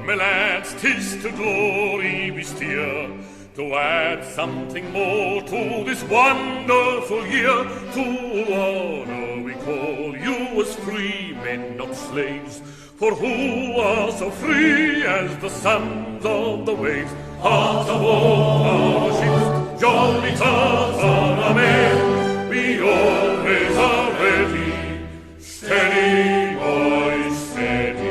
My lads, 'tis to glory we steer, to add something more to this wonderful year. To honor we call you as free men, not slaves, for who are so free as the sons of the waves? Hearts of all our ships, jolly Tartar men, we always are ready, steady, boys, steady.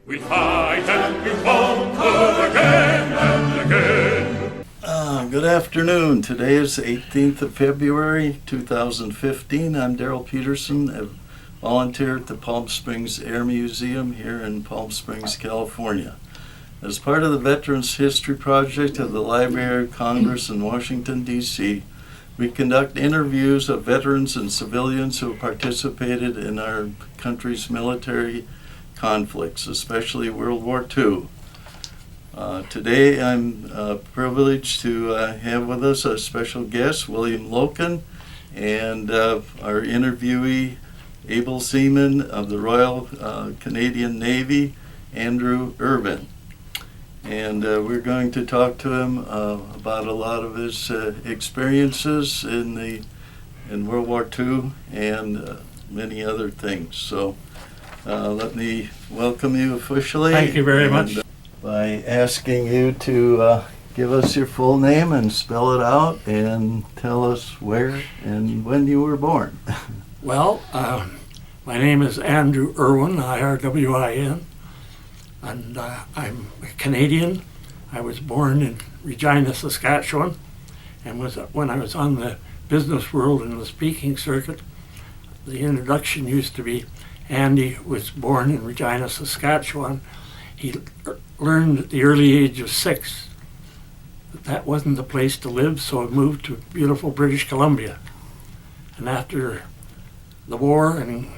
We'll fight and we'll conquer again and again. Good afternoon. Today is the 18th of February, 2015. I'm Darrell Peterson, a volunteer at the Palm Springs Air Museum here in Palm Springs, California. As part of the Veterans History Project of the Library of Congress in Washington, D.C., we conduct interviews of veterans and civilians who have participated in our country's military conflicts, especially World War II. Today I'm privileged to have with us a special guest, William Loken, and our interviewee, able seaman of the Royal Canadian Navy, Andrew Irwin. And we're going to talk to him about a lot of his experiences in World War II and many other things. So let me welcome you officially. Thank you very much. By asking you to give us your full name and spell it out and tell us where and when you were born. Well, my name is Andrew Irwin, Irwin, and I'm a Canadian. I was born in Regina, Saskatchewan, and when I was on the business world and the speaking circuit, the introduction used to be Andy was born in Regina, Saskatchewan. He learned at the early age of 6 that wasn't the place to live, so he moved to beautiful British Columbia. And after the war and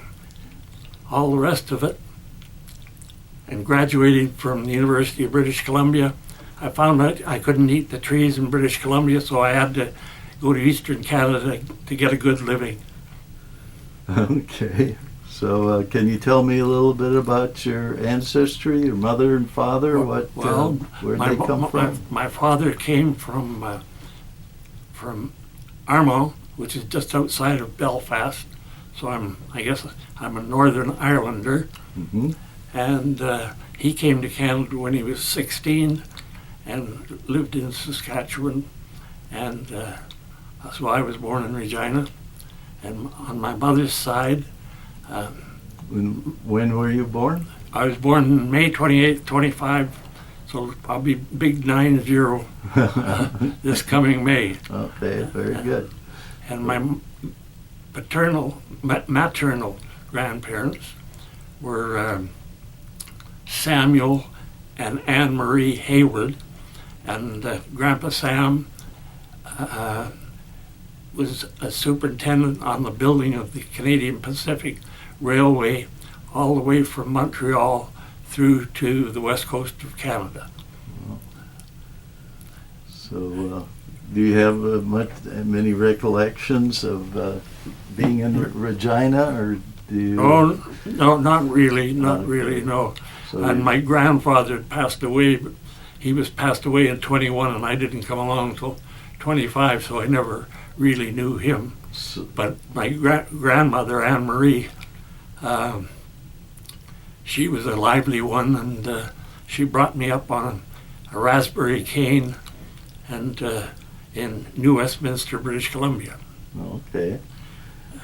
all the rest of it, and graduating from the University of British Columbia, I found out I couldn't eat the trees in British Columbia, so I had to go to Eastern Canada to get a good living. Okay. So can you tell me a little bit about your ancestry, your mother and father? Where they come from? My father came from Armagh, which is just outside of Belfast. So I guess I'm a Northern Irelander. Mm-hmm. And he came to Canada when he was 16 and lived in Saskatchewan. And so I was born in Regina. And on my mother's side, when were you born? I was born May 28th, 25, so I'll be big 90 this coming May. Okay, very good. And my maternal grandparents were Samuel and Anne Marie Hayward, and Grandpa Sam was a superintendent on the building of the Canadian Pacific Railway all the way from Montreal through to the west coast of Canada. So do you have many recollections of being in Regina, or do you? Oh, no, not really, no. So and my grandfather had passed away, but he was passed away in 21 and I didn't come along until 25, so I never really knew him. But my grandmother, Anne Marie, she was a lively one, and she brought me up on a raspberry cane and in New Westminster, British Columbia. Okay.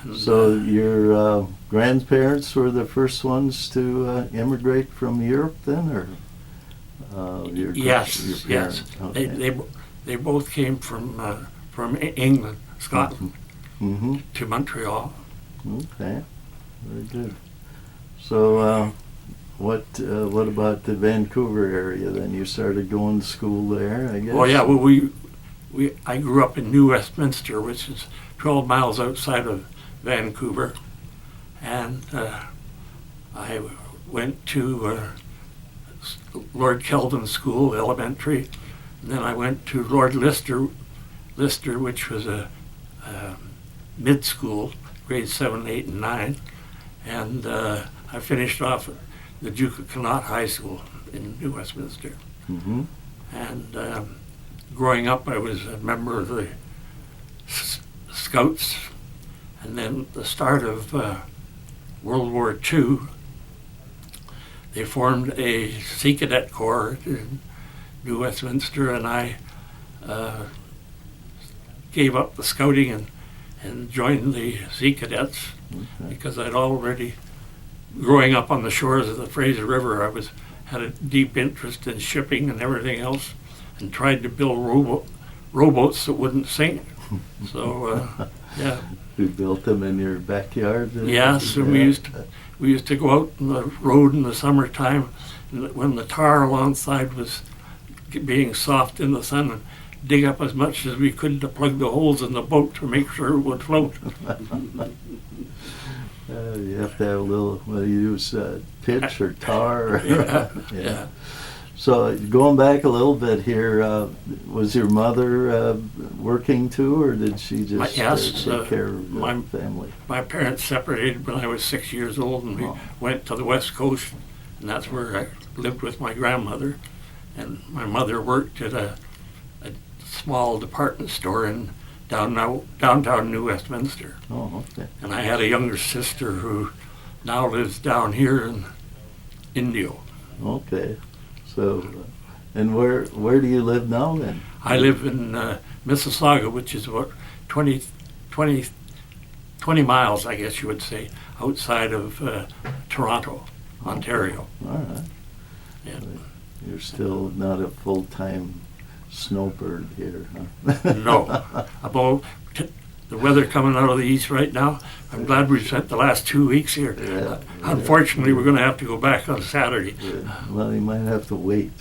And, so your grandparents were the first ones to immigrate from Europe then, or your yes. Okay. They both came from England, Scotland, mm-hmm. to Montreal. Okay, very good. So what about the Vancouver area then? You started going to school there, I guess? Oh yeah, well I grew up in New Westminster, which is 12 miles outside of Vancouver, and I went to Lord Kelvin School, elementary, and then I went to Lord Lister, which was a mid-school, grades 7, 8, and 9, and I finished off at the Duke of Connaught High School. in New Westminster. Mm-hmm. And growing up, I was a member of the Scouts, and then at the start of World War II, they formed a Sea Cadet Corps in New Westminster, and I gave up the scouting and joined the Sea Cadets because I'd already, growing up on the shores of the Fraser River, I had a deep interest in shipping and everything else, and tried to build rowboats that wouldn't sink. So, yeah. You built them in your backyard? Yes, and we used to go out on the road in the summertime, and when the tar alongside was being soft in the sun, and dig up as much as we could to plug the holes in the boat to make sure it would float. You have to have a little, what do you use, pitch or tar? Yeah. So going back a little bit here, was your mother working too, or did she just take care of the family? My parents separated when I was 6 years old, and we went to the West Coast, and that's where I lived with my grandmother. And my mother worked at a small department store in downtown New Westminster. Oh, okay. And I had a younger sister who now lives down here in Indio. Okay. So, and where do you live now then? I live in Mississauga, which is about 20 miles, I guess you would say, outside of Toronto, Ontario. All right. Yeah. You're still not a full-time snowbird here, huh? No. About the weather coming out of the east right now, I'm glad we spent the last 2 weeks here. Yeah, Unfortunately, we're going to have to go back on Saturday. Yeah. Well, you might have to wait.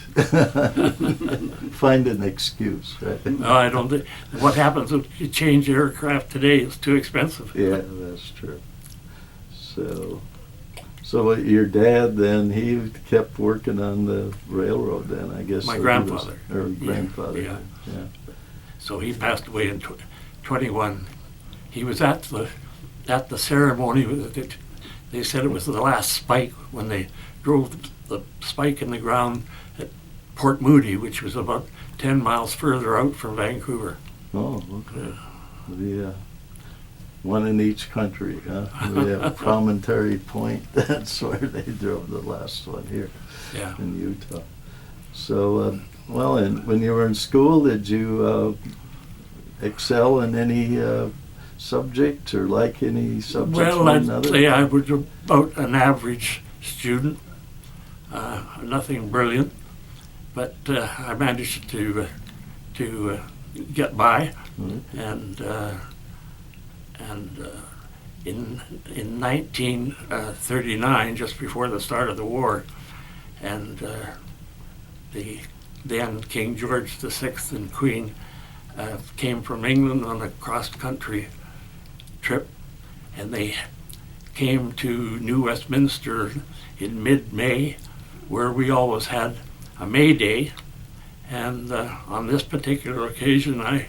Find an excuse, right? No, I don't think. What happens if you change aircraft today? It's too expensive. Yeah, that's true. So your dad then, he kept working on the railroad then, I guess. My grandfather. Grandfather. Yeah. Yeah. So he passed away in 21. He was at the ceremony. They said it was the last spike when they drove the spike in the ground at Port Moody, which was about 10 miles further out from Vancouver. Oh, okay. Yeah. One in each country, huh? We have Promontory Point. That's where they drove the last one here in Utah. So, well, and when you were in school, did you excel in any subject or like any subjects? Well, I'd say I was about an average student, nothing brilliant, but I managed to get by, and in 1939, just before the start of the war, and the then King George VI and Queen came from England on a cross-country trip, and they came to New Westminster in mid-May, where we always had a May Day, and on this particular occasion I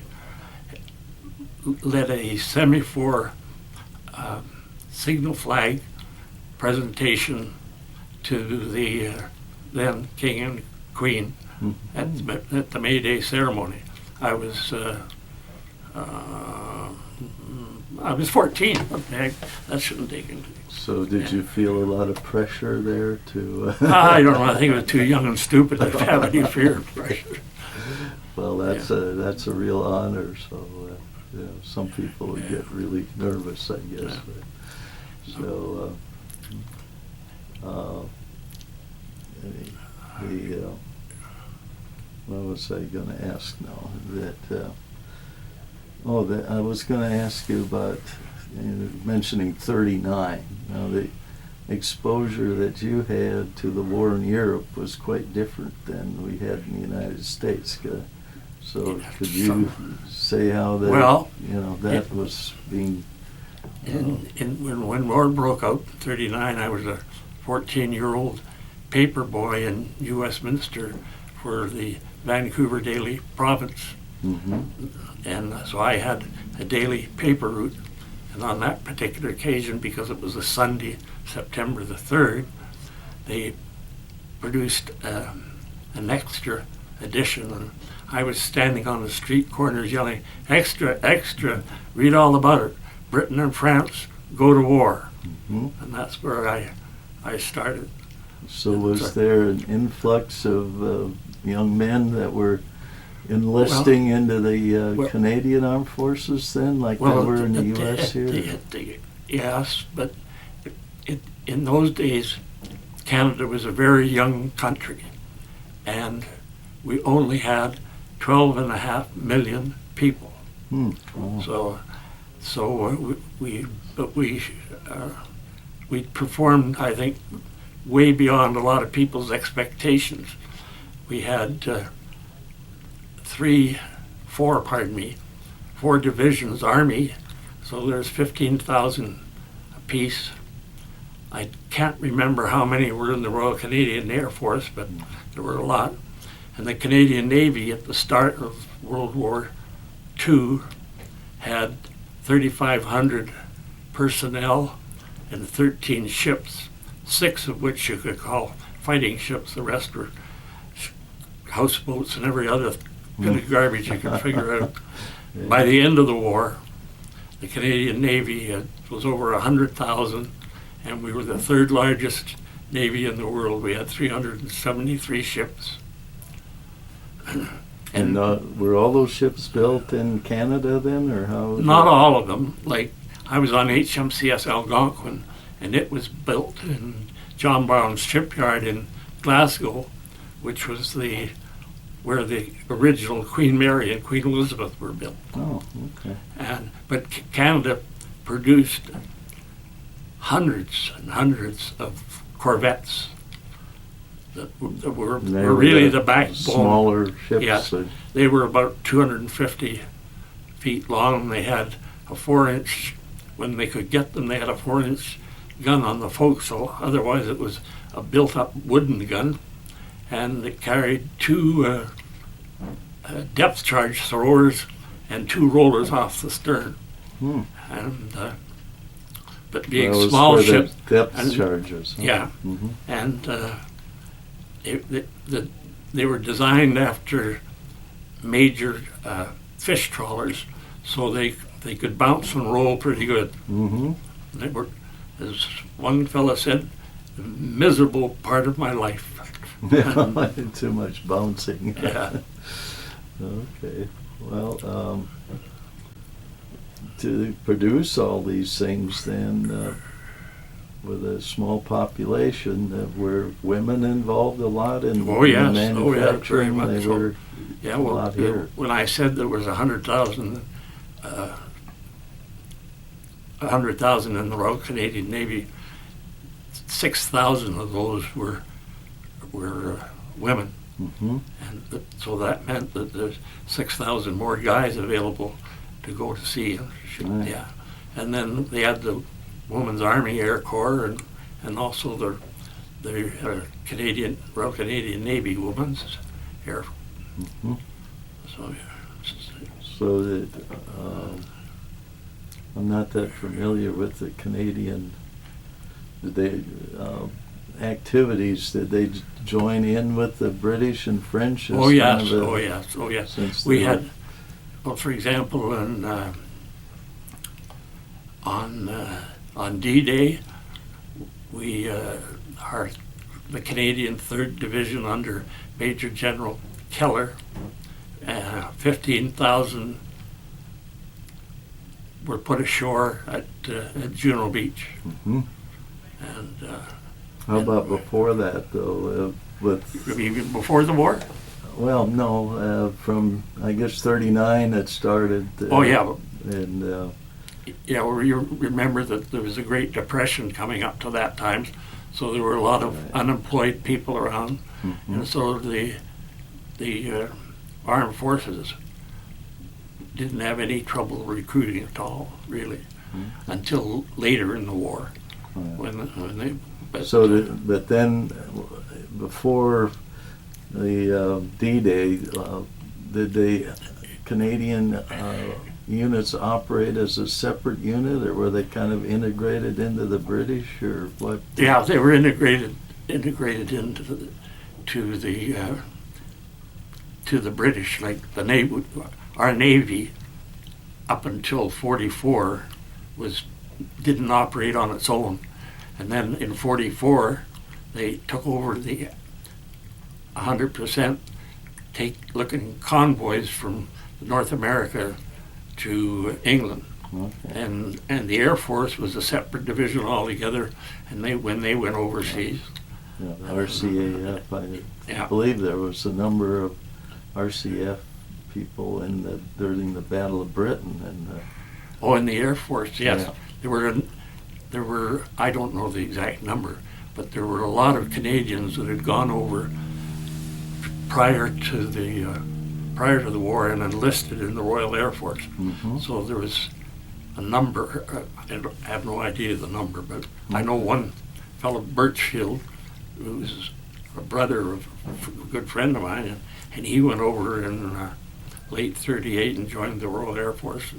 led a semaphore signal flag presentation to the then King and Queen at the May Day ceremony. I was 14. What the heck? That shouldn't take into. So did you feel a lot of pressure there to? I don't know. I think I was too young and stupid to have any fear of pressure. Well, that's a real honor. So some people would get really nervous, I guess. But, so what was I going to ask now? I was going to ask you about mentioning 39. Now, the exposure that you had to the war in Europe was quite different than we had in the United States. So could you say how that that was being? When war broke out in 39, I was a 14-year-old paper boy in New Westminster for the Vancouver Daily Province. And so I had a daily paper route, and on that particular occasion, because it was a Sunday, September the 3rd, they produced an extra edition, and I was standing on the street corners yelling, "Extra, extra, read all about it. Britain and France go to war." Mhm. And that's where I started. So was there an influx of young men that were enlisting into the Canadian Armed Forces then, like they were in the U.S. here? Yes, but in those days, Canada was a very young country, and we only had 12.5 million people. Wow. So we performed, I think, way beyond a lot of people's expectations. We had four divisions, Army, so there's 15,000 apiece. I can't remember how many were in the Royal Canadian Air Force, but there were a lot. And the Canadian Navy at the start of World War II had 3,500 personnel and 13 ships, 6 of which you could call fighting ships. The rest were houseboats and every other bit of garbage you could figure out. By the end of the war, the Canadian Navy was over 100,000, and we were the third largest Navy in the world. We had 373 ships. And were all those ships built in Canada then, or how? Not all of them. Like, I was on HMCS Algonquin, and it was built in John Brown's shipyard in Glasgow, which was where the original Queen Mary and Queen Elizabeth were built. Oh, okay. But Canada produced hundreds and hundreds of corvettes that were really the backbone. Smaller ships. Yes, they were about 250 feet long, and they had a 4-inch, when they could get them, they had a 4-inch gun on the forecastle. Otherwise it was a built-up wooden gun, and it carried 2 depth charge throwers and 2 rollers off the stern. And but being small ships, depth charges. Huh? Yeah, and they were designed after major fish trawlers, so they could bounce and roll pretty good. They were, as one fella said, the miserable part of my life. Too much bouncing. Yeah. Okay. Well, to produce all these things then, with a small population, were women involved a lot in manufacturing? Very much they so. were a lot here. When I said there was 100,000 in the Royal Canadian Navy, 6,000 of those were women. And so that meant that there's 6,000 more guys available to go to sea. Right. Yeah, and then they had the Women's Army Air Corps and also the Royal Canadian Navy Women's Air. So that I'm not that familiar with the Canadian. Did they activities? Did they join in with the British and French? Oh yes. We had, well, for example, on D-Day, the Canadian 3rd Division under Major General Keller, 15,000 were put ashore at Juno Beach. And how about before that, though? Even before the war? Well, no. From I guess '39 it started. Oh yeah. And yeah, well, you remember that there was a Great Depression coming up to that time, so there were a lot of unemployed people around, and so the armed forces didn't have any trouble recruiting at all, really, until later in the war. When they. But then, before the D-Day, did the Canadian units operate as a separate unit, or were they kind of integrated into the British, or what? Yeah, they were integrated into to the British. Like the Navy, our Navy, up until '44, didn't operate on its own, and then in '44 they took over the 100% looking convoys from North America to England. Okay. And the Air Force was a separate division altogether, and when they went overseas. Yeah, the RCAF, I Yeah. believe there was a number of RCF people during the Battle of Britain, and Oh, in the Air Force, yes. Yeah. There were, I don't know the exact number, but there were a lot of Canadians that had gone over prior to the war and enlisted in the Royal Air Force. Mhm. So there was a number. I have no idea the number, but I know one fellow, Birchfield, who was a brother of a good friend of mine, and he went over in late '38 and joined the Royal Air Force,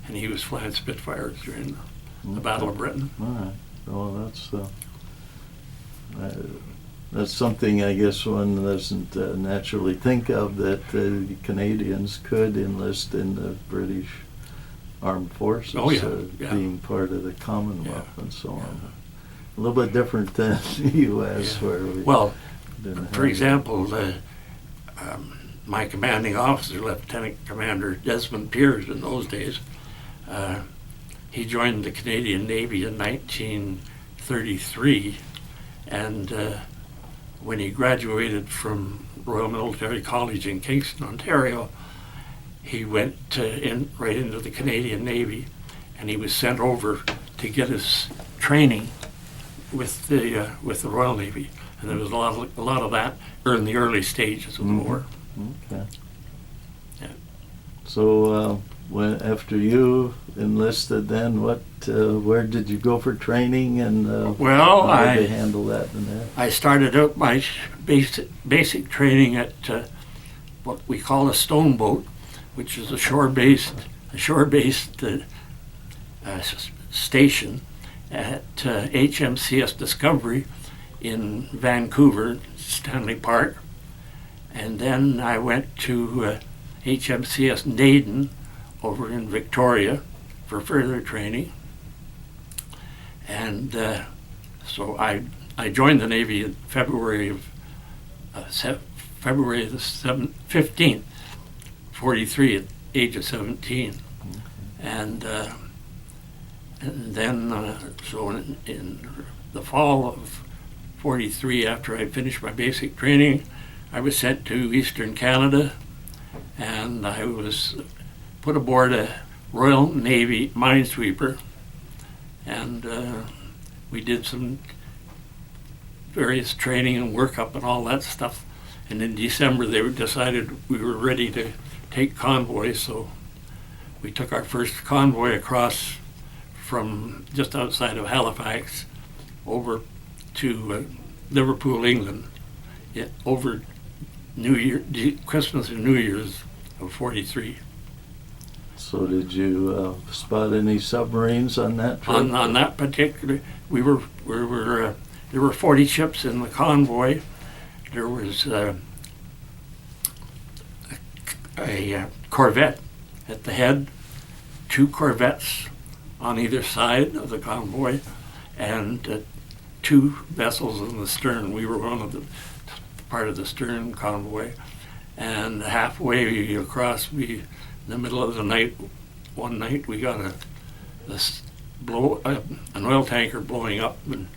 and he was flying Spitfires during the Battle of Britain. All right. Well, that's something I guess one doesn't naturally think of, that the Canadians could enlist in the British Armed Forces, Oh, yeah. being part of the Commonwealth Yeah. and so on. A little bit different than the U.S. Yeah. where we Well, didn't for have example, my commanding officer, Lieutenant Commander Desmond Piers, in those days, he joined the Canadian Navy in 1933, and when he graduated from Royal Military College in Kingston, Ontario, he went right into the Canadian Navy, and he was sent over to get his training with the Royal Navy, and there was a lot of that in the early stages of the war. Okay. Yeah. So after you enlisted, then where did you go for training, and Well, how did they handle that and that? I started out my basic training at what we call a stone boat, which is a shore-based station at HMCS Discovery in Vancouver, Stanley Park. And then I went to HMCS Naden over in Victoria for further training. And so I joined the Navy in February the 15th, 43, at the age of 17. And then, so in the fall of 43, after I finished my basic training, I was sent to Eastern Canada, and I was put aboard a Royal Navy minesweeper, and we did some various training and workup and all that stuff. And in December, they decided we were ready to take convoys, so we took our first convoy across from just outside of Halifax over to Liverpool, England, over Christmas and New Year's of 43. So did you spot any submarines on that trip? On that particular, there were 40 ships in the convoy. There was a corvette at the head, 2 corvettes on either side of the convoy, and 2 vessels in the stern. We were one of the part of the stern convoy, and halfway across, in the middle of the night, one night we got an oil tanker blowing up, and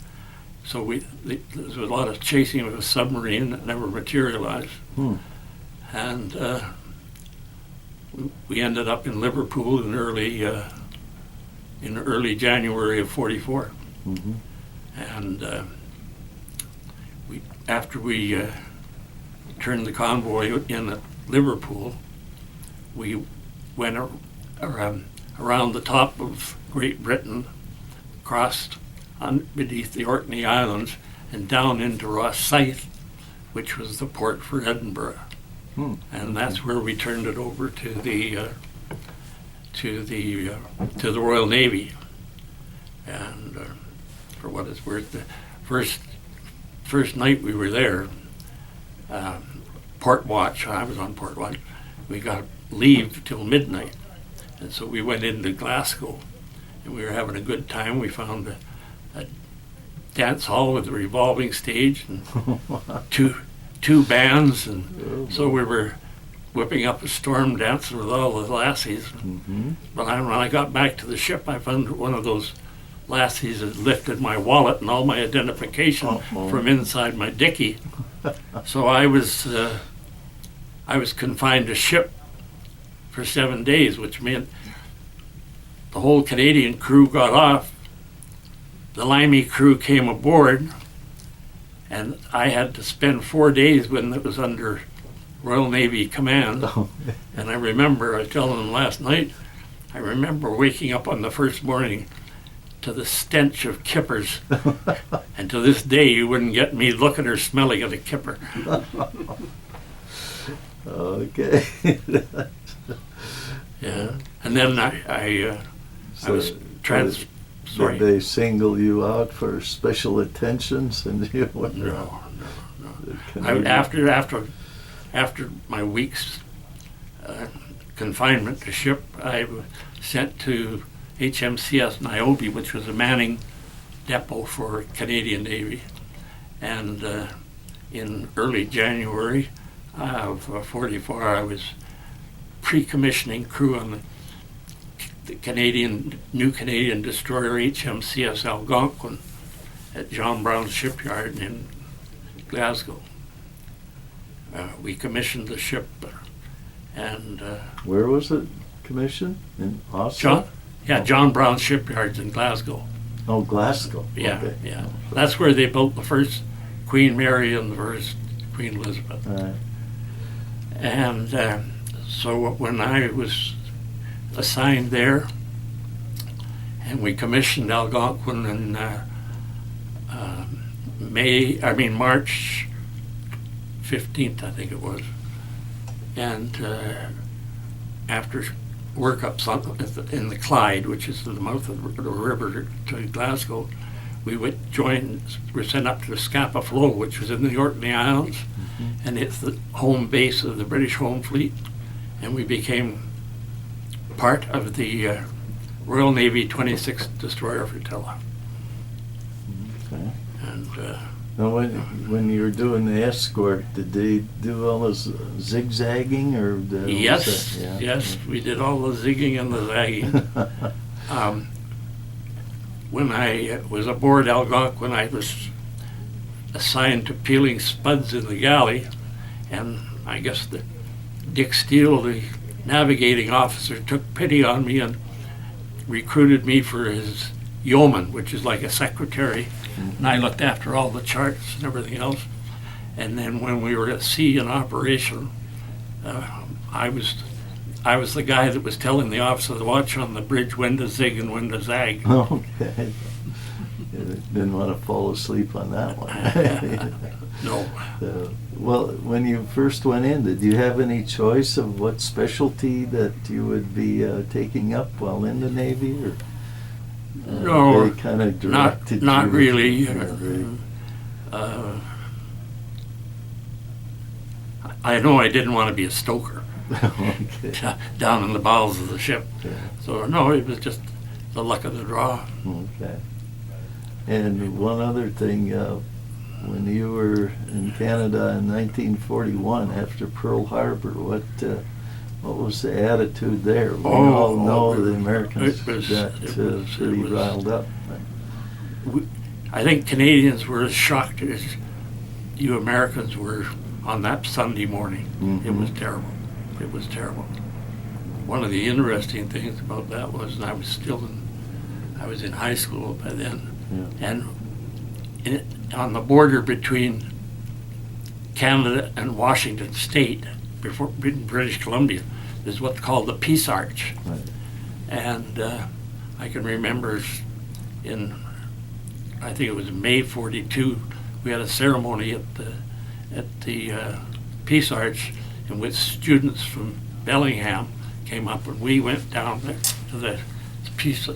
so there was a lot of chasing of a submarine that never materialized. And we ended up in Liverpool in early January of 44. Mm-hmm. And after we turned the convoy in at Liverpool, we went around the top of Great Britain, crossed beneath the Orkney Islands, and down into Rosyth, which was the port for Edinburgh. And that's where we turned it over to the Royal Navy. And for what it's worth, the first night we were there, port watch. I was on port watch. We got leave till midnight, and so we went into Glasgow, and we were having a good time. We found a dance hall with a revolving stage and two bands, and so we were whipping up a storm dance with all the lassies. Mm-hmm. But when I got back to the ship, I found one of those lassies had lifted my wallet and all my identification from inside my dickie. So I was confined to ship for 7 days, which meant the whole Canadian crew got off. The Limey crew came aboard, and I had to spend 4 days when it was under Royal Navy command. And I remember, I was telling them last night, I remember waking up on the first morning to the stench of kippers. And to this day, you wouldn't get me looking or smelling at a kipper. Okay. Yeah. And then I was sorry. Did they single you out for special attentions? And you were No. Canadian? After my week's confinement to ship, I was sent to HMCS Niobe, which was a manning depot for Canadian Navy. And in early January of 44, I was pre-commissioning crew on the new Canadian destroyer HMCS Algonquin at John Brown's shipyard in Glasgow. We commissioned the ship, and where was it commissioned? In Oslo? John Brown shipyards in Glasgow. Oh, Glasgow. Yeah, Okay. yeah. That's where they built the first Queen Mary and the first Queen Elizabeth. Right. And so when I was assigned there, and we commissioned Algonquin in March 15th, I think it was. And after workups in the Clyde, which is the mouth of the river to Glasgow, we're sent up to the Scapa Flow, which was in the Orkney Islands, and it's the home base of the British Home Fleet, and we became part of the Royal Navy 26th Destroyer Flotilla. Okay. And Now, when you were doing the escort, did they do all this zigzagging, or yes, we did all the zigging and the zagging. When I was aboard Algonquin, I was assigned to peeling spuds in the galley, and I guess Dick Steele, the navigating officer, took pity on me and recruited me for his yeoman, which is like a secretary, and I looked after all the charts and everything else. And then when we were at sea in operation, I was the guy that was telling the officer of the watch on the bridge when to zig and when to zag. Okay. Didn't want to fall asleep on that one. No. Well, when you first went in, did you have any choice of what specialty that you would be taking up while in the Navy, or no, they kind of directed not you? really. I know I didn't want to be a stoker. Okay. Down in the bowels of the ship. Yeah. So no, it was just the luck of the draw. Okay. And one other thing, when you were in Canada in 1941 after Pearl Harbor, what was the attitude there? We all know the Americans got pretty riled up. I think Canadians were as shocked as you Americans were on that Sunday morning. Mm-hmm. It was terrible. It was terrible. One of the interesting things about that was, and I was in high school by then, and on the border between Canada and Washington State, before British Columbia, is what's called the Peace Arch. Right. And I can remember I think it was May 42, we had a ceremony at the Peace Arch in which students from Bellingham came up, and we went down there to the Peace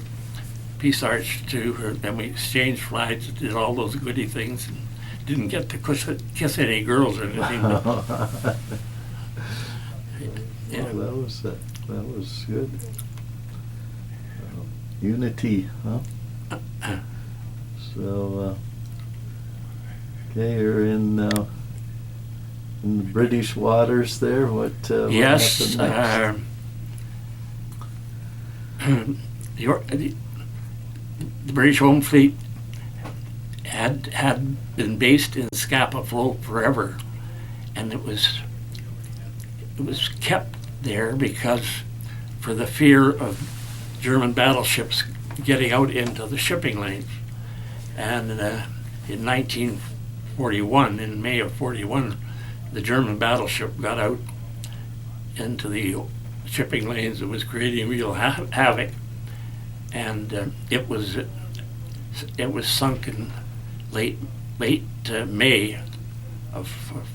Arch and we exchanged flags and did all those goody things and didn't get to kiss any girls or anything. Yeah. Oh, that was good. Unity, huh? So, okay, you're in the British waters there. What Yes. what happened The British Home Fleet had been based in Scapa Flow forever, and it was kept there because for the fear of German battleships getting out into the shipping lanes. And in 1941, in May of 41, the German battleship got out into the shipping lanes. It was creating real havoc, and it was sunk in late May of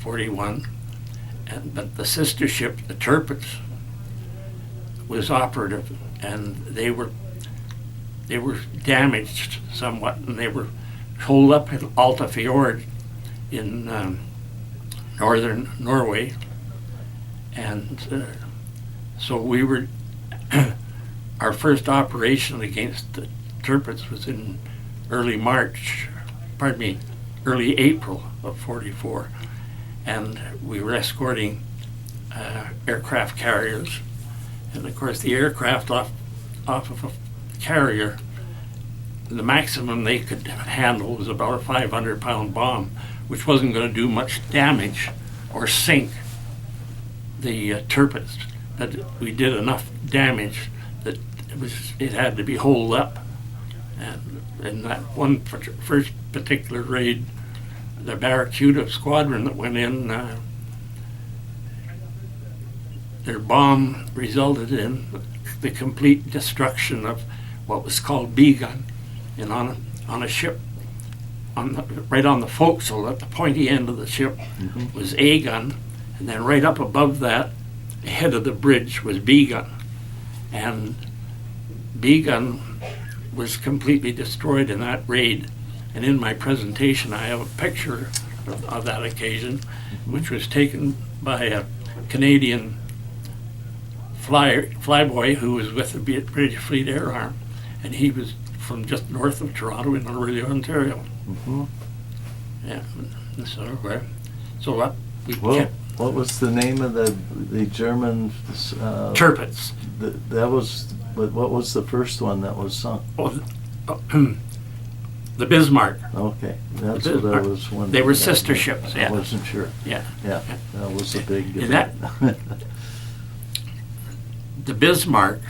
41. But the sister ship, the Tirpitz, was operative, and they were damaged somewhat, and they were holed up in Alta Fjord in northern Norway, and so we were our first operation against the Tirpitz was in early April of 44, and we were escorting aircraft carriers, and of course the aircraft off of a carrier, the maximum they could handle was about a 500-pound bomb, which wasn't going to do much damage or sink the Tirpitz, but we did enough damage that it had to be holed up. And in that one first particular raid, the Barracuda squadron that went in, their bomb resulted in the complete destruction of what was called B gun, and on a ship, right on the forecastle at the pointy end of the ship was A gun, and then right up above that, ahead of the bridge, was B gun, and B gun was completely destroyed in that raid. And in my presentation, I have a picture of that occasion, which was taken by a Canadian flyboy who was with the British Fleet Air Arm, and he was from just north of Toronto in Orillia, Ontario. Yeah, so what was the name of the German Tirpitz. That was, but what was the first one that was sunk? The Bismarck. Okay, that's what I was wondering. They were sister ships. Yeah, I wasn't sure. Yeah, That was a big event. The Bismarck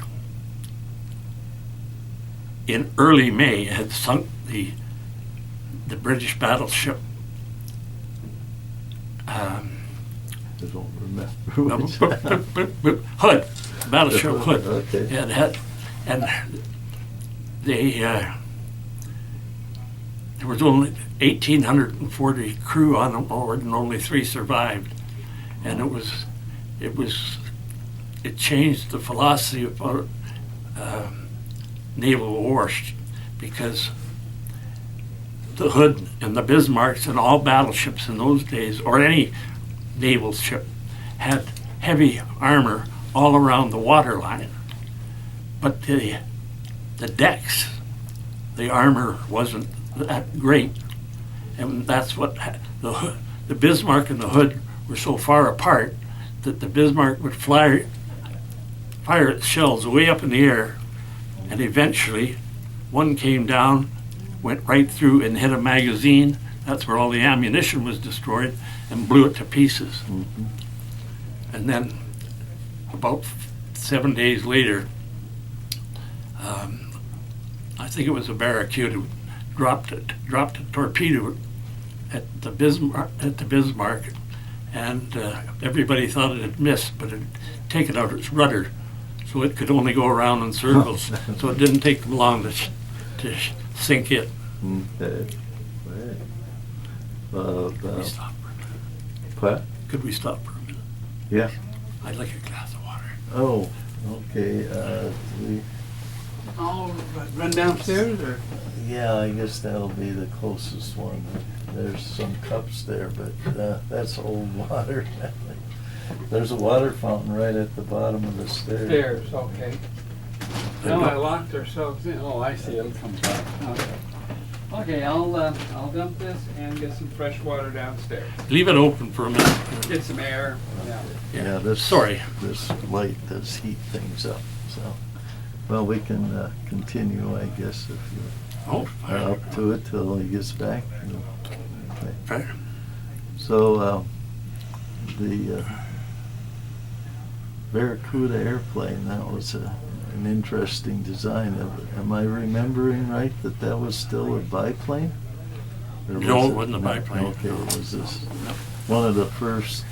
in early May had sunk the British battleship. I don't remember. Hood, battleship Hood. Okay. And they there was only 1,840 crew on board, and only 3 survived. And it changed the philosophy of naval wars, because the Hood and the Bismarcks and all battleships in those days, or any naval ship, had heavy armor all around the waterline. But the decks, the armor wasn't that great. And that's what the Bismarck and the Hood were so far apart that the Bismarck would fire its shells way up in the air, and eventually one came down, went right through and hit a magazine. That's where all the ammunition was destroyed, and blew it to pieces. And then about 7 days later, I think it was a Barracuda, dropped a torpedo at the Bismarck, and everybody thought it had missed, but it had taken out its rudder, so it could only go around in circles. So it didn't take them long to sink it. Okay. Right. Could we stop for a minute? What? Could we stop for a minute? Yeah. I'd like a glass of water. Oh, okay. I'll run downstairs, or? Yeah, I guess that'll be the closest one. There's some cups there, but that's old water. There's a water fountain right at the bottom of the stairs. Stairs, okay. No, I locked ourselves in. Oh, I see, it'll come back. Okay. Okay, I'll dump this and get some fresh water downstairs. Leave it open for a minute. Get some air, yeah. Yeah, this light does heat things up, so. Well, we can continue, I guess, if Oh, you're up to it till he gets back. Okay. fair. So, the Barracuda airplane, that was an interesting design. Am I remembering right that that was still a biplane? Or No, was it wasn't a biplane. Okay, was this one of the first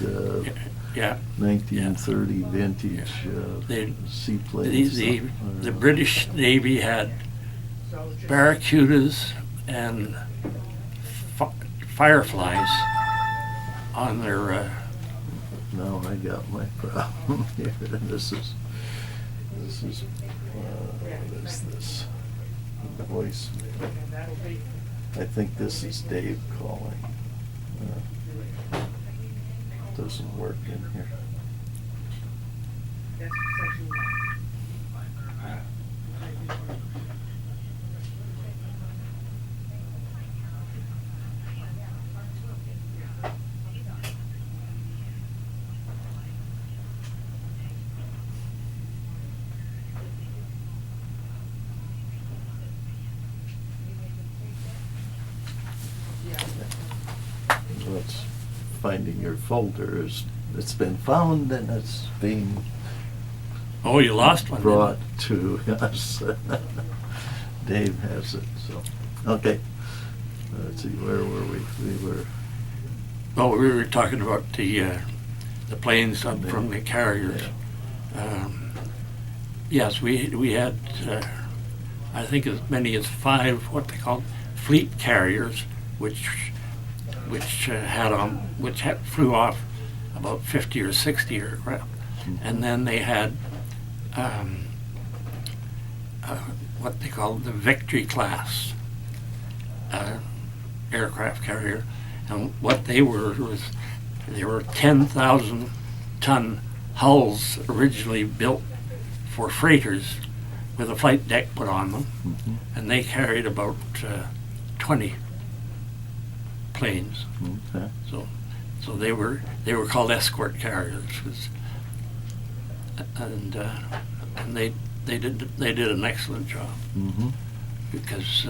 Yeah. 1930 vintage They- seaplanes? The British Navy had Barracudas and Fireflies on their. No, I got my problem here. This is what is this? Voice. I think this is Dave calling. Doesn't work in here. It's finding your folder. It's been found and it's being Oh, you lost one. didn't brought to us. Dave has it, so. Okay. Let's see, where were we? We were, you? Oh, we were talking about the planes up from the carriers. Yes, we had I think as many as 5 what they call fleet carriers, which flew off about 50 or 60 aircraft, and then they had what they called the Victory class aircraft carrier, and what they were 10,000 ton hulls originally built for freighters with a flight deck put on them, and they carried about 20 planes. okay. So they were called escort carriers, and they did an excellent job Mm-hmm. because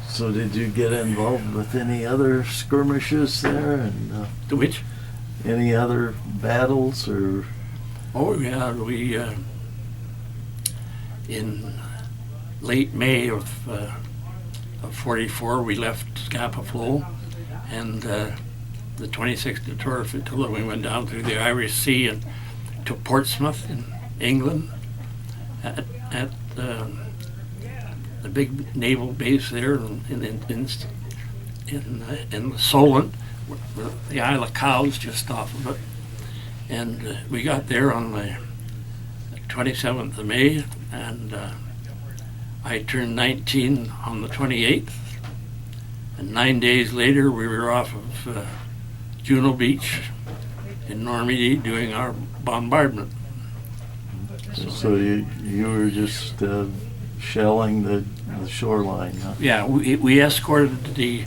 So did you get involved with any other skirmishes there and which any other battles or? oh yeah we in late May of 44 we left Scapa Flow, and the 26th Detroit Flotilla we went down through the Irish Sea and to Portsmouth in England at the big naval base there in Solent, with the Isle of Cows just off of it. And we got there on the 27th of May, and I turned 19 on the 28th. And 9 days later, we were off of Juno Beach in Normandy doing our bombardment. So you were just shelling the shoreline, huh? Yeah, we escorted the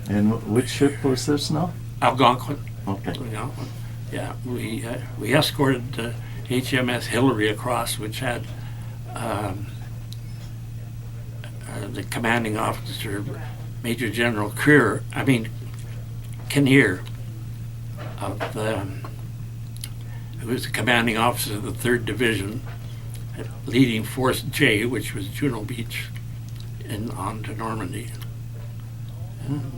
And which ship was this now? Algonquin. Okay. Yeah, we escorted HMS Hillary across, which had the commanding officer, Major General Kinnear, who was the commanding officer of the 3rd Division, leading Force J, which was Juno Beach, and on to Normandy. And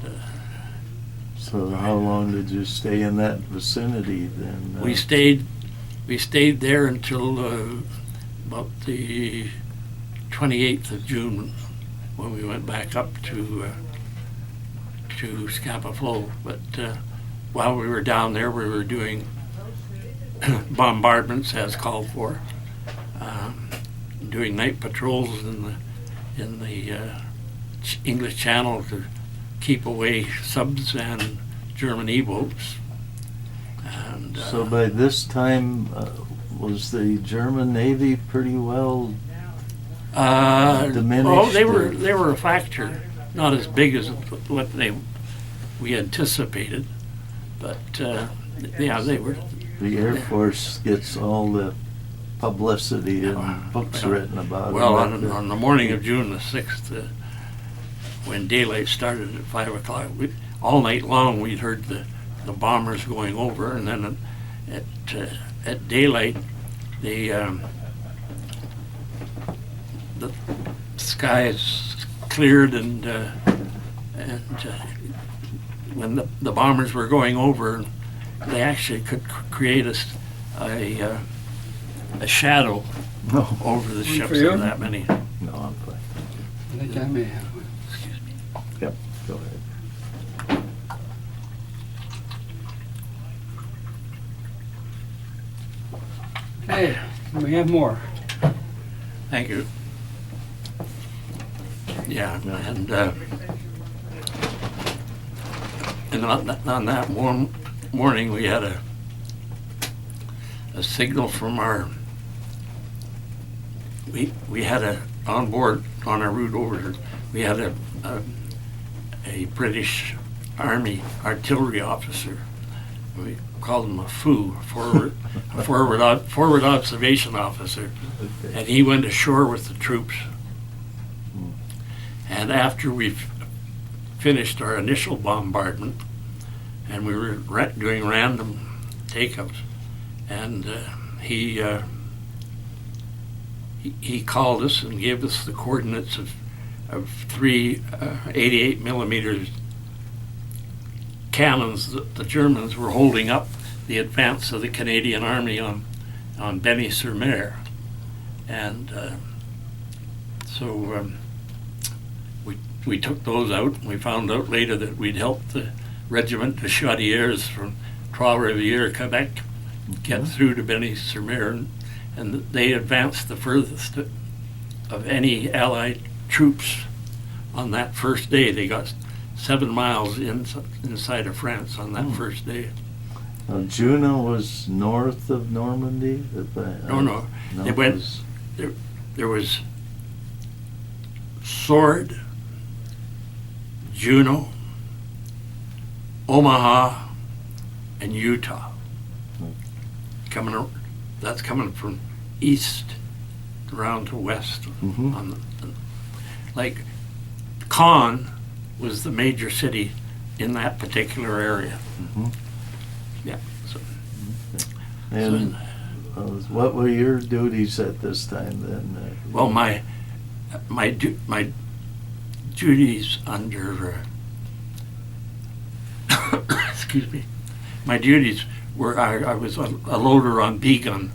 So how long did you stay in that vicinity then? we stayed there until about the 28th of June, when we went back up to Scapa Flow. But while we were down there, we were doing bombardments as called for doing night patrols in the English Channel to keep away subs and German E-boats. And So by this time, was the German Navy pretty well diminished? oh, they were a factor, not as big as what we anticipated, but yeah, they were. The Air Force gets all the publicity and books written about Well, it. on the morning of June the 6th, when daylight started at 5 o'clock, all night long we'd heard the bombers going over, and then at daylight, the skies cleared, and when the bombers were going over, they actually could create a shadow over the ships for you? of that many. No, I'm fine. I think I may have one. Excuse me. Yep, go ahead. Hey, we have more. Thank you. Yeah, and on that morning we had a signal from our. We had on board on our route over. We had a British Army artillery officer. We called him a FOO, forward observation officer, Okay. and he went ashore with the troops. And after we finished our initial bombardment, and we were doing random takeouts, and he called us and gave us the coordinates of three 88 millimeter cannons that the Germans were holding up the advance of the Canadian Army on Beny-sur-Mer. And so we took those out, and we found out later that we'd helped the Regiment de Chaudières from Trois-Rivières, Quebec, get through to Beny-sur-Mer, and they advanced the furthest of any Allied troops on that first day. They got 7 miles inside of France on that first day. Juno was north of Normandy? No. They went. There was Sword, Juno, Omaha, and Utah. That's coming from east around to west. Mhm. Like Caen was the major city in that particular area. Mhm. Yeah. So, And what were your duties at this time then? well, my duties under excuse me, my duties were I was a loader on B-gun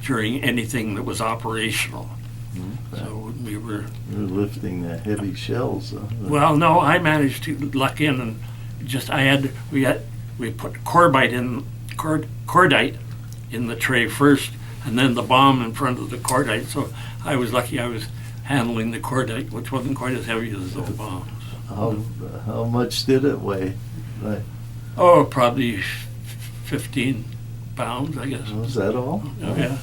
during anything that was operational. Okay. So we were. You were lifting the heavy shells. Well, no, I managed to luck in, and we put cordite in the tray first, and then the bomb in front of the cordite. So I was lucky I was handling the cordite, which wasn't quite as heavy as those bombs. How much did it weigh? Like, Oh, probably 15 pounds, I guess. was that all? Oh, yeah.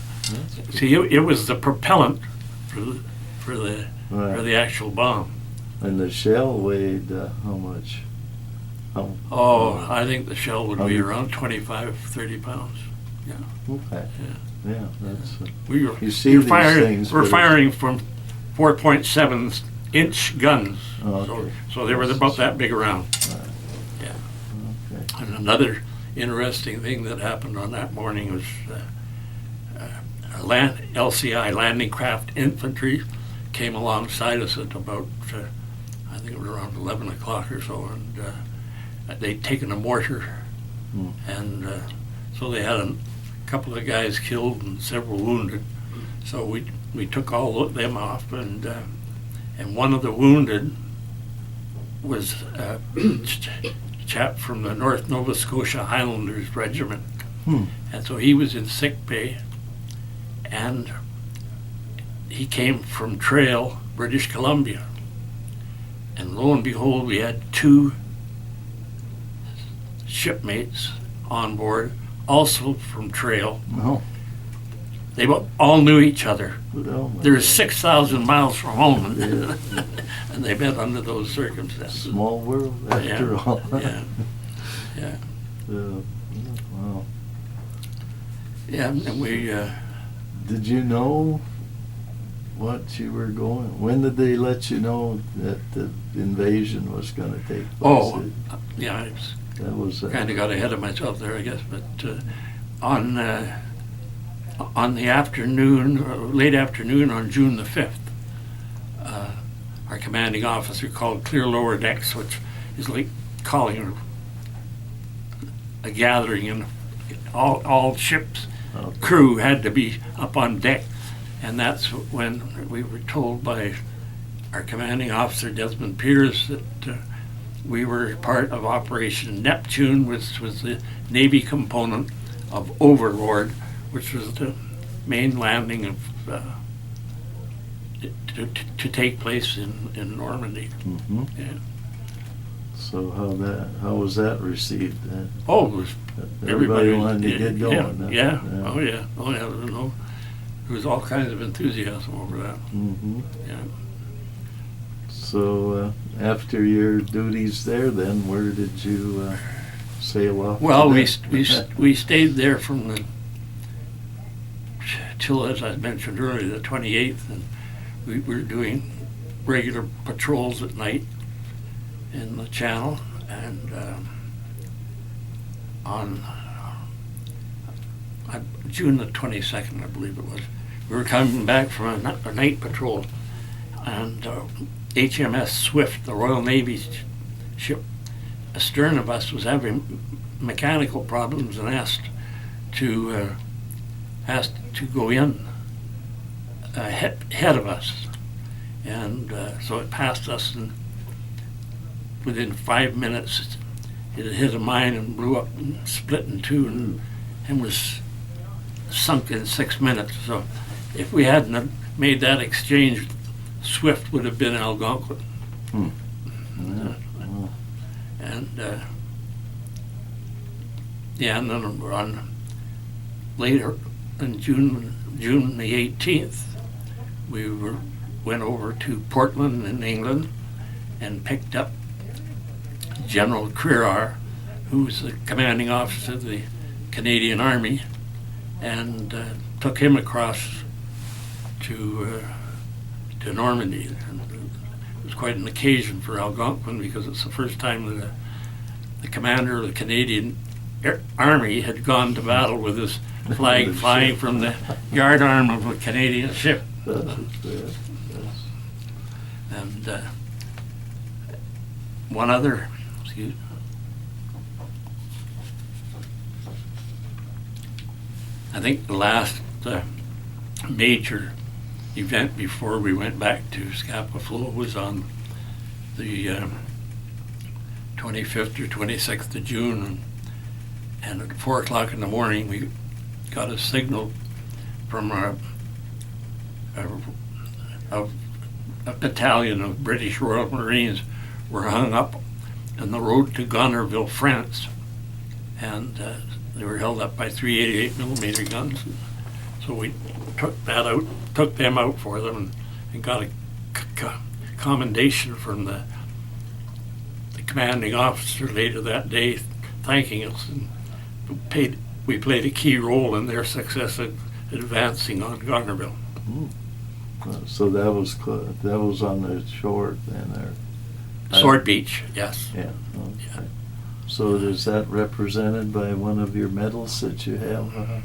See, it was the propellant for the actual bomb. And the shell weighed how much? Oh, I think the shell would be Um, around 25, 30 pounds. Yeah. Okay. Yeah, that's. We were, You see these things, we're but it's- firing from 4.7-inch guns. Oh, okay. So they were about that big around. Right. Yeah. Okay. And another interesting thing that happened on that morning was LCI, Landing Craft Infantry, came alongside us at about, I think it was around 11 o'clock or so, and they'd taken a mortar, and so they had a couple of guys killed and several wounded. So we took all of them off, and one of the wounded was a chap from the North Nova Scotia Highlanders Regiment. And so he was in sick bay, and he came from Trail, British Columbia. And lo and behold, we had 2 shipmates on board, also from Trail. No. They all knew each other. Oh, my They're God. 6,000 miles from home, and, Yeah. and they met under those circumstances. Small world after all. Yeah, yeah, Wow. yeah. And we, Did you know what you were going? When did they let you know that the invasion was going to take place? oh, yeah, That was I kind of got ahead of myself there, I guess. But on the afternoon, late afternoon on June the 5th, our commanding officer called clear lower decks, which is like calling a gathering, and all ships Oh. crew had to be up on deck. And that's when we were told by our commanding officer, Desmond Pierce, that we were part of Operation Neptune, which was the Navy component of Overlord, which was the main landing of to take place in Normandy. Hmm. Yeah. So how was that received? Oh, it was Everybody wanted to get going. Yeah. Oh yeah. There was all kinds of enthusiasm over that. Hmm. Yeah. So after your duties there, then where did you sail off? Well, to we that? we stayed there from till, as I mentioned earlier, the 28th, and we were doing regular patrols at night in the channel, and on June the 22nd, I believe it was, we were coming back from a night patrol, and HMS Swift, the Royal Navy ship astern of us, was having mechanical problems and asked to go in ahead of us, and so it passed us, and within 5 minutes it hit a mine and blew up and split in two, and was sunk in 6 minutes. So if we hadn't have made that exchange, Swift would have been Algonquin. Yeah. Well, And and then on later in June the 18th, we went over to Portland in England and picked up General Crerar, who was the commanding officer of the Canadian Army, and took him across to Normandy. And it was quite an occasion for Algonquin, because it's the first time that the commander of the Canadian Army had gone to battle with his flag flying from the yardarm of a Canadian ship. yes. And one other, I think the last major event before we went back to Scapa Flow was on the 25th or 26th of June, and at 4 o'clock in the morning we got a signal from a battalion of British Royal Marines were hung up on the road to Gonnerville, France, and they were held up by 388 millimeter guns. So we took them out for them, and got a commendation from the commanding officer later that day, thanking us, and we played a key role in their success at advancing on Gonnerville. So that was on the shore then, or Sword Beach, yes. yeah. Okay. So is that represented by one of your medals that you have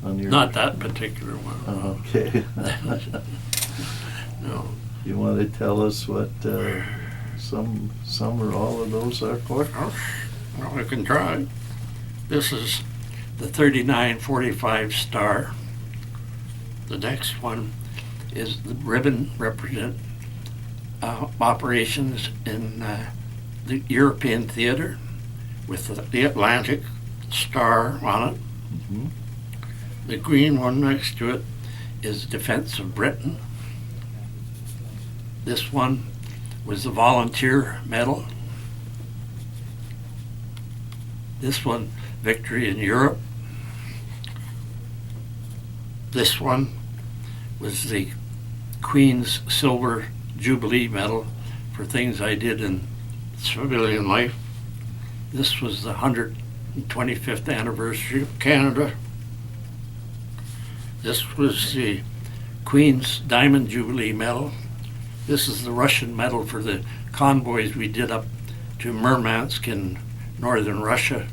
on your? Not that particular one. Okay. No. You want to tell us what some or all of those are for? Well, I can try. This is the 3945 Star. The next one is the ribbon represent operations in the European theater with the Atlantic Star on it. Mm-hmm. The green one next to it is Defense of Britain. This one was the Volunteer Medal. This one, Victory in Europe. This one was the Queen's Silver Jubilee Medal for things I did in civilian life. This was the 125th anniversary of Canada. This was the Queen's Diamond Jubilee Medal. This is the Russian medal for the convoys we did up to Murmansk in northern Russia.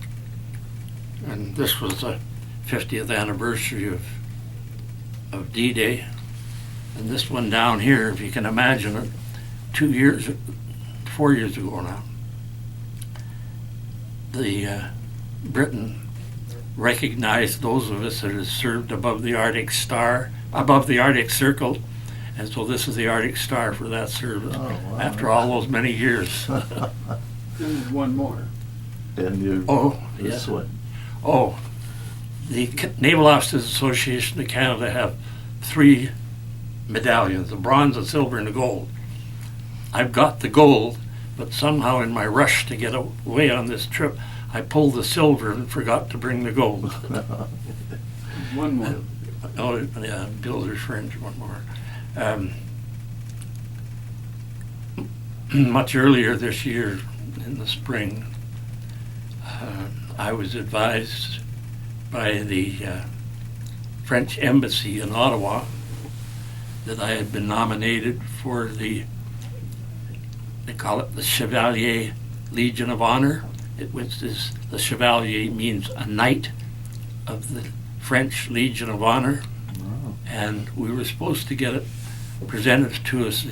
And this was the 50th anniversary of D-Day. And this one down here, if you can imagine it, 4 years ago now, the Britain recognized those of us that had served above the Arctic Circle, and so this is the Arctic Star for that service. Oh, wow. After all those many years. There's one more. And you, this yeah. one. Oh, the Naval Officers Association of Canada have 3 medallions, the bronze, the silver, and the gold. I've got the gold, but somehow in my rush to get away on this trip, I pulled the silver and forgot to bring the gold. One more. Oh, yeah, Bill's referring to one more. Much earlier this year, in the spring, I was advised by the French Embassy in Ottawa that I had been nominated for they call it the Chevalier Legion of Honor. The Chevalier means a knight of the French Legion of Honor. Wow. And we were supposed to get it presented to us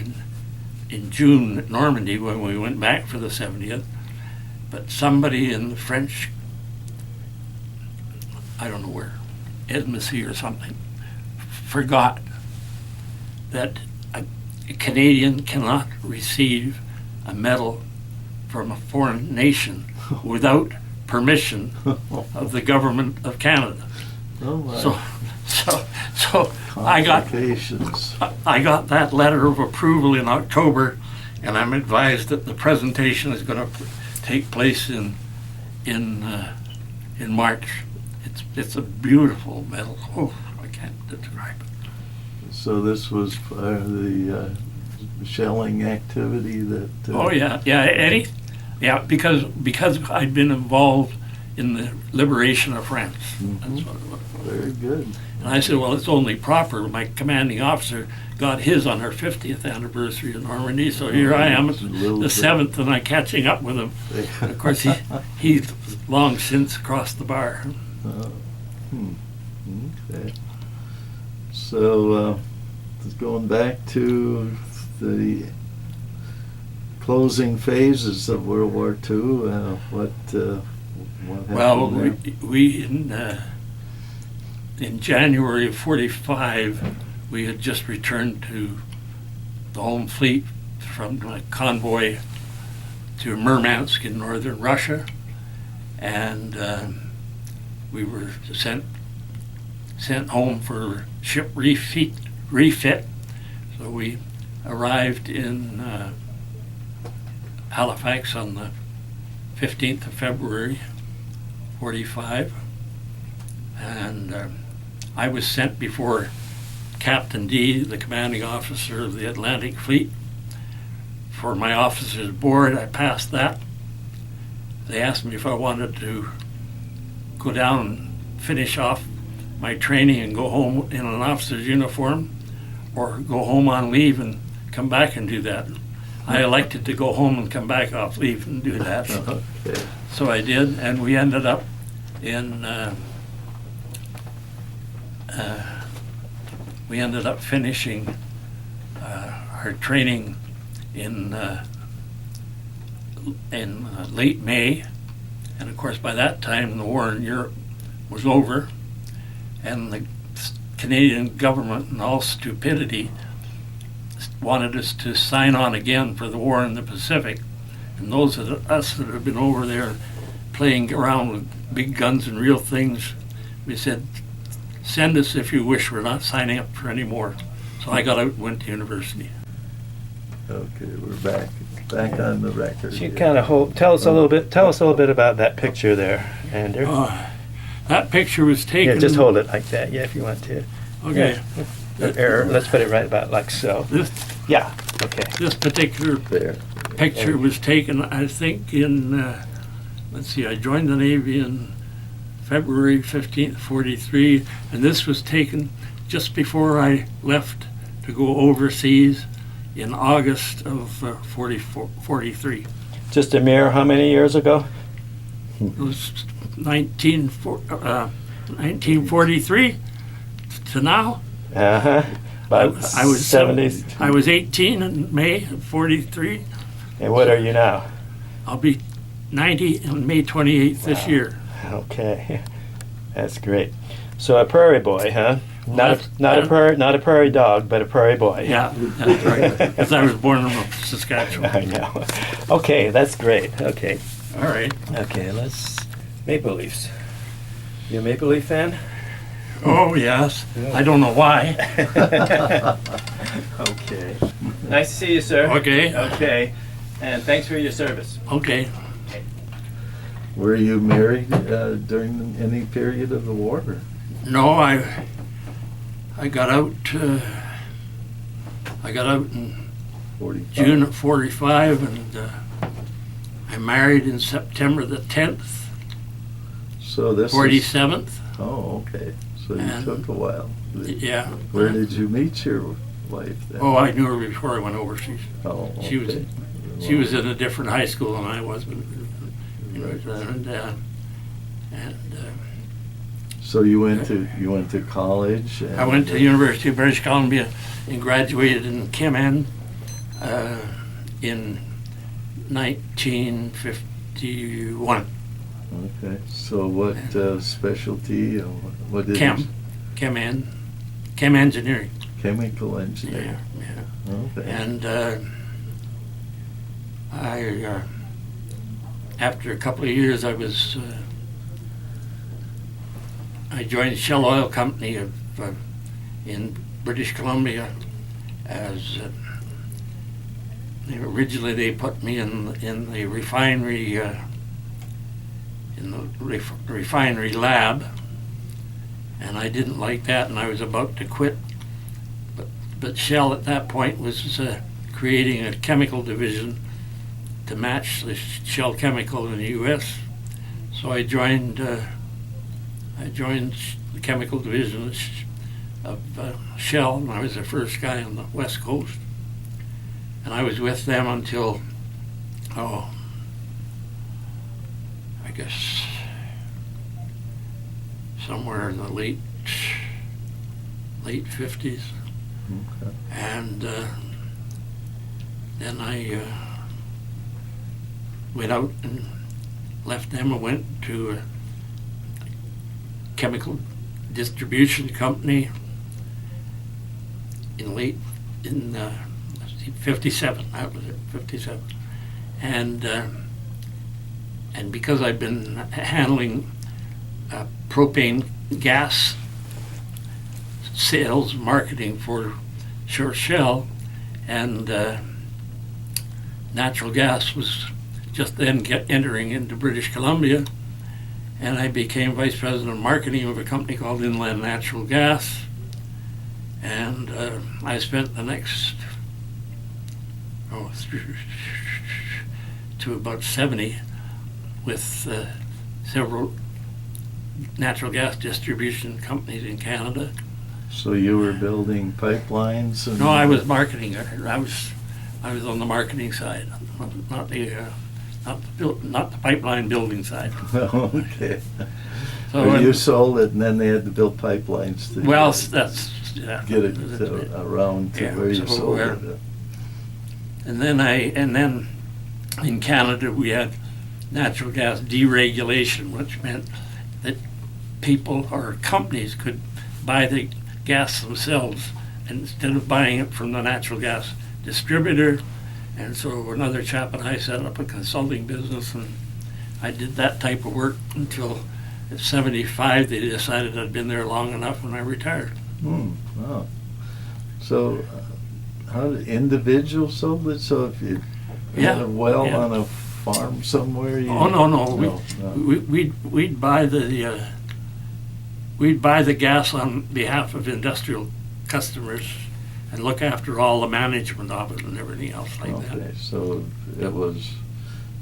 in June at Normandy when we went back for the 70th. But somebody in the French, I don't know where, embassy or something, forgot that a Canadian cannot receive a medal from a foreign nation without permission of the government of Canada. Oh, my. So I got that letter of approval in October, and I'm advised that the presentation is going to take place in March. It's a beautiful medal. Oh, I can't describe it. So this was the shelling activity that. Oh yeah, Eddie. Yeah, because I'd been involved in the liberation of France. Mhm. That's what it was. Very good. And I said, well, it's only proper. My commanding officer got his on our 50th anniversary in Normandy, so here I am at the 7th, and I'm catching up with him. Of course, he's long since crossed the bar. Okay. So, going back to the closing phases of World War II, what happened Well, there? we in January of '45, we had just returned to the home fleet from a convoy to Murmansk in northern Russia, and we were sent home for ship refit. So we arrived in Halifax on the 15th of February, '45, and I was sent before Captain D, the commanding officer of the Atlantic Fleet, for my officer's board. I passed that. They asked me if I wanted to go down and finish off my training and go home in an officer's uniform, or go home on leave and come back and do that. I elected to go home and come back off leave and do that. Okay. So I did, and we ended up in finishing our training in late May, and of course by that time the war in Europe was over, and the Canadian government, in all stupidity, wanted us to sign on again for the war in the Pacific. And those of us that have been over there playing around with big guns and real things, we said, send us if you wish. We're not signing up for any more. So I got out and went to university. Okay, we're back on the record. You here. kind of tell us a little bit about that picture there, Andrew. That picture was taken. Yeah, just hold it like that. Yeah, if you want to. Okay. Let's put it right about like so. This Yeah. Okay. this particular There. picture was taken, I think, in, let's see, I joined the Navy in February 15th, 43, and this was taken just before I left to go overseas in August of 43. Just a mere how many years ago? It was 1943 to now. Uh-huh. About I was 70s. I was 18 in May of 43. And what are you now? I'll be 90 on May 28th this year. Okay. That's great. So a prairie boy, huh? Well, Not a prairie dog, but a prairie boy. Yeah, that's right. Because I was born in Saskatchewan. I know. Okay, that's great. Okay. All right. Okay, let's Maple Leafs. You a Maple Leaf fan? Oh, yes. I don't know why. Okay. Nice to see you, sir. Okay. Okay. And thanks for your service. Okay. Were you married during any period of the war? Or? No, I got out. I got out in 45? June of 45, and I married in September the 10th, So this is- 47th. Oh, okay. So you And- took a while. Yeah. Where did you meet your wife then? Oh, I knew her before I went overseas. Oh, She was okay. She was in a different high school than I was, but, So you went to college. And I went to the University of British Columbia and graduated in Seaman in 1951. Okay. So what specialty? Or what did you? Chem engineering. Chemical Yeah, engineering. yeah. Okay. And I, after a couple of years, I joined Shell Oil Company in British Columbia as originally they put me in the refinery refinery lab, and I didn't like that, and I was about to quit. But Shell at that point was creating a chemical division to match the Shell Chemical in the U.S. So I joined the chemical division of Shell, and I was the first guy on the West Coast. And I was with them until, I guess somewhere in the late 50s. Okay. And then I went out and left them and went to a chemical distribution company in 57. That was it, 57. And because I've been handling propane gas sales marketing for Shell, and natural gas was just then entering into British Columbia, and I became vice president of marketing of a company called Inland Natural Gas, and I spent the next to about 70 with several natural gas distribution companies in Canada. So you were building pipelines? And No, I was marketing. I was on the marketing side, not the pipeline building side. Okay. So you sold it, and then they had to build pipelines to well, that's yeah. get it around to where you so sold where- it. And then in Canada we had natural gas deregulation, which meant that people or companies could buy the gas themselves instead of buying it from the natural gas distributor. And so another chap and I set up a consulting business, and I did that type of work until at 75, they decided I'd been there long enough when I retired. Wow. So, how did individuals sold it? So if you had a well on a farm somewhere, you... Oh, no. No. We'd buy the gas on behalf of industrial customers and look after all the management of it and everything else like that. Okay, so it was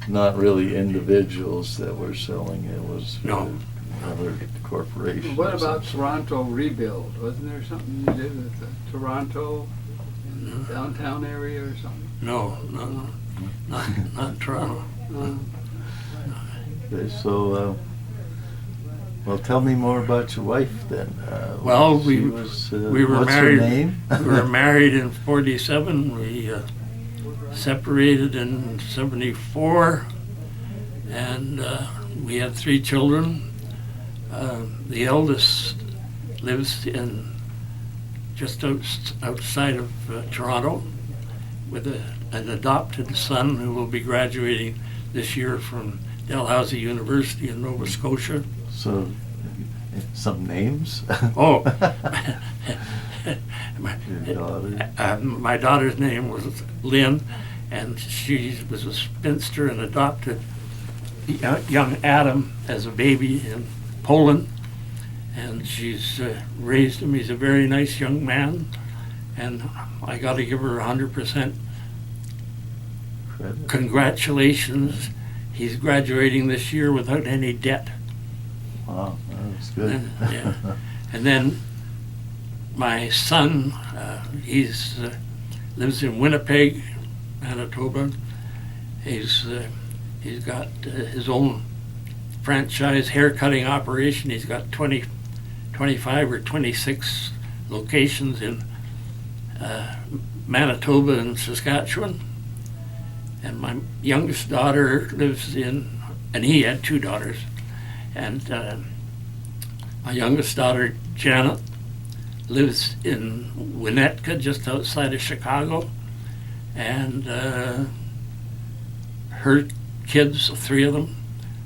not really individuals that were selling, it was No. other corporations. What about Toronto rebuild? Wasn't there something you did with Toronto in the downtown area or something? No, not Toronto. Okay, so, well, tell me more about your wife then. Well, she we was, were what's married. her name? We were married in '47. We separated in '74, and we had 3 children. The eldest lives in just outside of Toronto with an adopted son who will be graduating this year from Dalhousie University in Nova Scotia. So, some names? Oh, Your daughter? my daughter's name was Lynn, and she was a spinster and adopted young Adam as a baby in Poland, and she's raised him. He's a very nice young man, and I got to give her 100% Credit? congratulations. He's graduating this year without any debt. Wow, that's good. And then my son, he's lives in Winnipeg, Manitoba. He's got his own franchise haircutting operation. He's got 25 or 26 locations in Manitoba and Saskatchewan. And my youngest daughter lives in, and he had 2 daughters, and my youngest daughter, Janet, lives in Winnetka, just outside of Chicago, and her kids, 3 of them,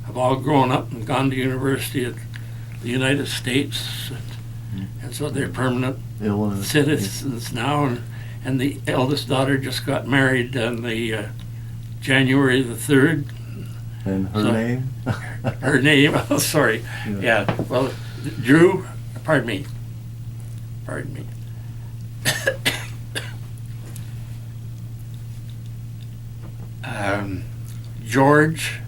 have all grown up and gone to university in the United States, and so they're permanent Illinois. citizens now, and the eldest daughter just got married on the January the 3rd. And her So- name? Her name, oh, sorry, yeah, well, Drew, pardon me. George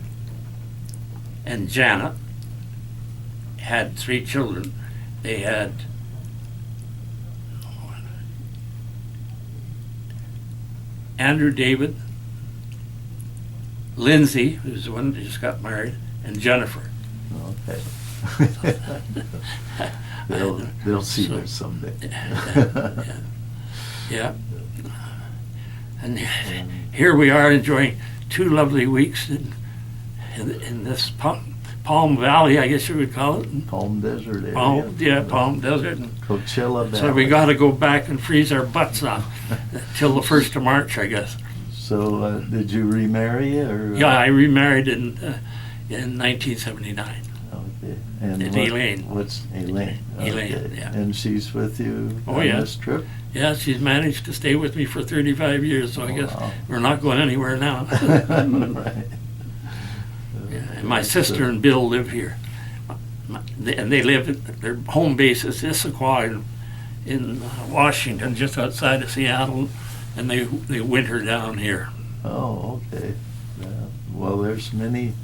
and Janet had 3 children. They had Andrew David, Lindsay, who's the one that just got married, and Jennifer. Okay. They'll see her someday. Yeah. And here we are enjoying 2 lovely weeks in this Palm Valley, I guess you would call it. Palm Desert area. Palm Desert. And Coachella Valley. so we got to go back and freeze our butts off till the 1st of March, I guess. So, did you remarry or? Yeah, I remarried in 1979. Okay. And And Elaine. What's Elaine? Elaine, Okay. yeah. And she's with you Oh, on yeah. this trip? Yeah, she's managed to stay with me for 35 years, so I guess Wow. we're not going anywhere now. Right. Yeah, and my sister and Bill live here. And they live, their home base is Issaquah in Washington, just outside of Seattle, and they winter down here. Oh, okay. Yeah. Well, there's many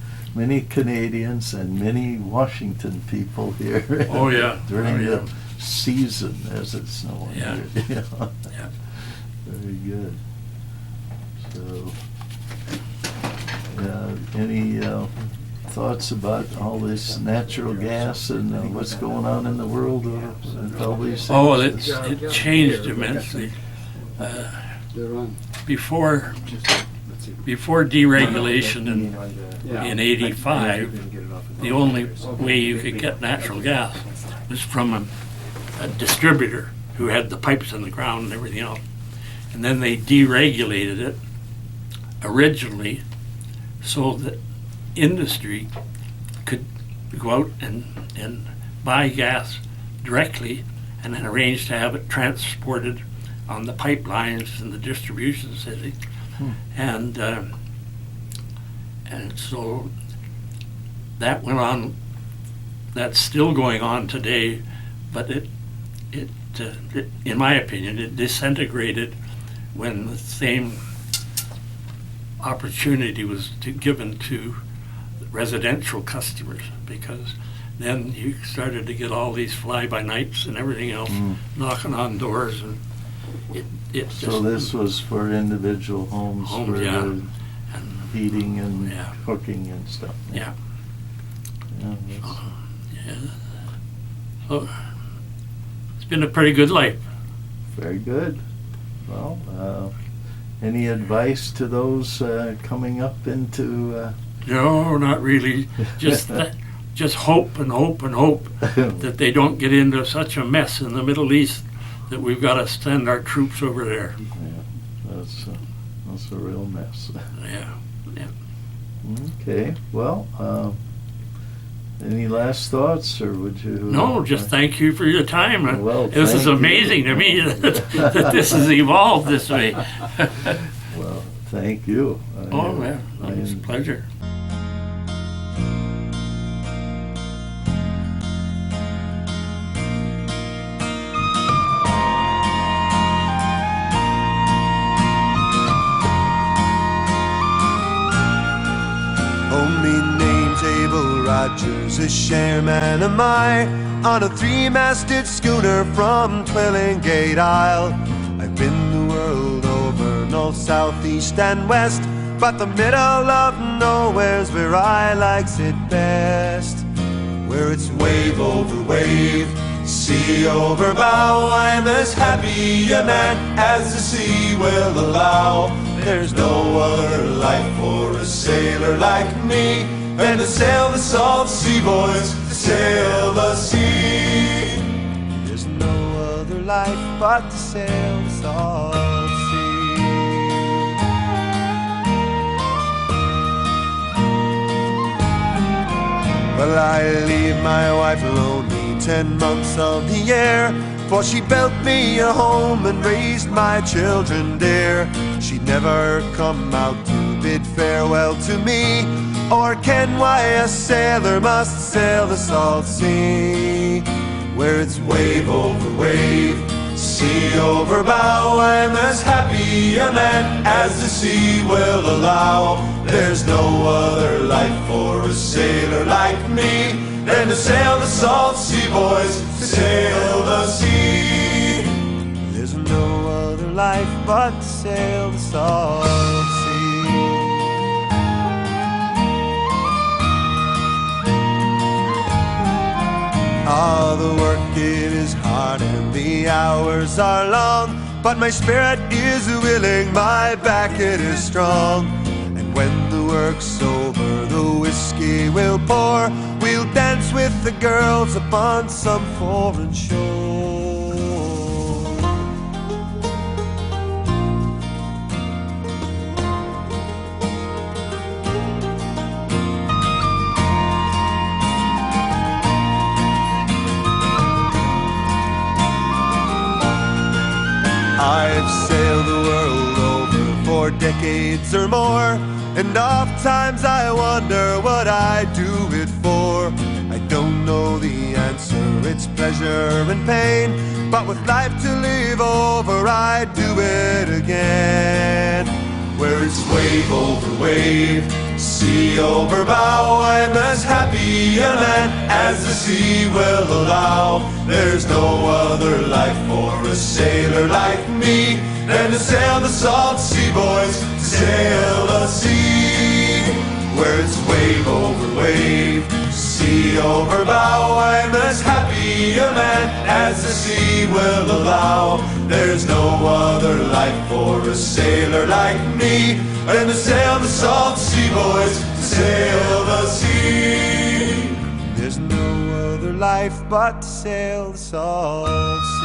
Canadians and many Washington people here. Oh, yeah. During Oh, yeah. the season as it's snowing. Yeah. Here. Yeah. Very good. So, any thoughts about all this natural gas and what's going on in the world with all these things? Oh, it changed immensely. They're on. Before deregulation in '85, the only way you could get natural gas was from a distributor who had the pipes in the ground and everything else. And then they deregulated it originally so that industry could go out and buy gas directly and then arrange to have it transported on the pipelines in the distribution city. And so that went on. That's still going on today, but it in my opinion, it disintegrated when the same opportunity was given to residential customers, because then you started to get all these fly-by-nights and everything else knocking on doors, and it just... So this was for individual homes, for yeah. the And, heating and yeah. cooking and stuff. yeah. Yeah, that's- Yeah. So, it's been a pretty good life. Very good. Well, any advice to those coming up into... No, not really. Just hope and hope and hope that they don't get into such a mess in the Middle East that we've got to send our troops over there. Yeah, that's a real mess. Yeah, yeah. Okay, well, any last thoughts, or would you... No, just thank you for your time. Well, this is thank you. amazing to me that this has evolved this way. Well, thank you. Oh, man, it's a pleasure. Rogers, a shareman am I, on a three-masted schooner from Twillingate Isle. I've been the world over, north, south, east and west, but the middle of nowhere's where I likes it best. Where it's wave over wave, sea over bow, I'm as happy a man as the sea will allow. There's no other life for a sailor like me than to sail the salt sea, boys, to sail the sea. There's no other life but to sail the salt sea. Well, I leave my wife lonely 10 months of the year, for she built me a home and raised my children dear. She'd never come out to bid farewell to me, or ken why a sailor must sail the salt sea. Where it's wave over wave, sea over bow, I'm as happy a man as the sea will allow. There's no other life for a sailor like me than to sail the salt sea, boys, to sail the sea. There's no other life but to sail the salt sea. Ah, the work it is hard and the hours are long, but my spirit is willing, my back it is strong. And when the work's over, the whiskey we'll pour, we'll dance with the girls upon some foreign shore. I've sailed the world over for decades or more, and oft times I wonder what I do it for. I don't know the answer, it's pleasure and pain, but with life to live over, I do it again. Where it's wave over wave, sea over bow, I'm as happy a man as the sea will allow. There's no other life for a sailor like me than to sail the salt sea, boys, to sail the sea. Where it's wave over wave, sea over bow, I'm as happy a man as the sea will allow. There's no other life for a sailor like me than to sail the salt sea, boys, to sail the sea. There's no other life but to sail the salt sea.